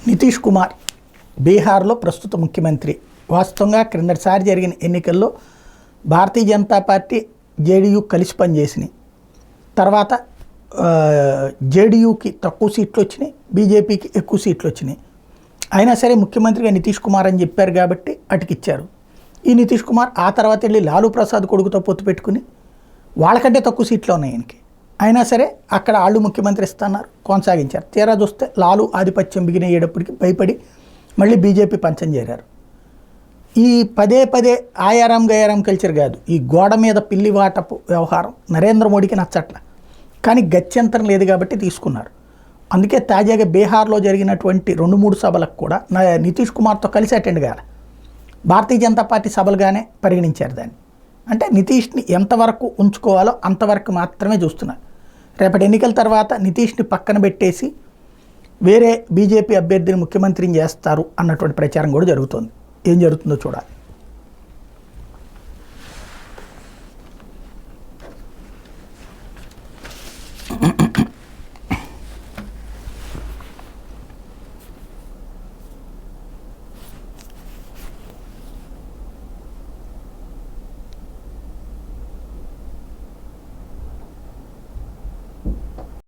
నితీష్ కుమార్ బీహార్లో ప్రస్తుత ముఖ్యమంత్రి. వాస్తవంగా క్రిందటిసారి జరిగిన ఎన్నికల్లో భారతీయ జనతా పార్టీ జేడీయూ కలిసి పనిచేసినాయి. తర్వాత జేడీయూకి తక్కువ సీట్లు వచ్చినాయి, బీజేపీకి ఎక్కువ సీట్లు వచ్చినాయి. అయినా సరే ముఖ్యమంత్రిగా నితీష్ కుమార్ అని చెప్పారు కాబట్టి అటుకిచ్చారు. ఈ నితీష్ కుమార్ ఆ తర్వాత వెళ్ళి లాలూ ప్రసాద్ కొడుకుతో పొత్తు పెట్టుకుని వాళ్ళకంటే తక్కువ సీట్లు ఉన్నాయి ఆయనకి. అయినా సరే అక్కడ వాళ్ళు ముఖ్యమంత్రి ఇస్తున్నారు, కొనసాగించారు. తీరా చూస్తే లాలూ ఆధిపత్యం బిగినయ్యేటప్పటికి భయపడి మళ్ళీ బీజేపీ పంచం చేరారు. ఈ పదే పదే ఆయారాం గయారాం కల్చర్ కాదు, ఈ గోడ మీద పిల్లి వాటపు వ్యవహారం నరేంద్ర మోడీకి నచ్చట్ల. కానీ గత్యంతరం లేదు కాబట్టి తీసుకున్నారు. అందుకే తాజాగా బీహార్లో జరిగినటువంటి 2-3 సభలకు కూడా నితీష్ కుమార్తో కలిసి అటెండ్ కాలే, భారతీయ జనతా పార్టీ సభలుగానే పరిగణించారు దాన్ని. అంటే నితీష్ని ఎంతవరకు ఉంచుకోవాలో అంతవరకు మాత్రమే చూస్తున్నారు. రేపటి ఎన్నికల తర్వాత నితీష్ని పక్కన పెట్టేసి వేరే బీజేపీ అభ్యర్థిని ముఖ్యమంత్రిని చేస్తారు అన్నటువంటి ప్రచారం కూడా జరుగుతోంది. ఏం జరుగుతుందో చూడాలి.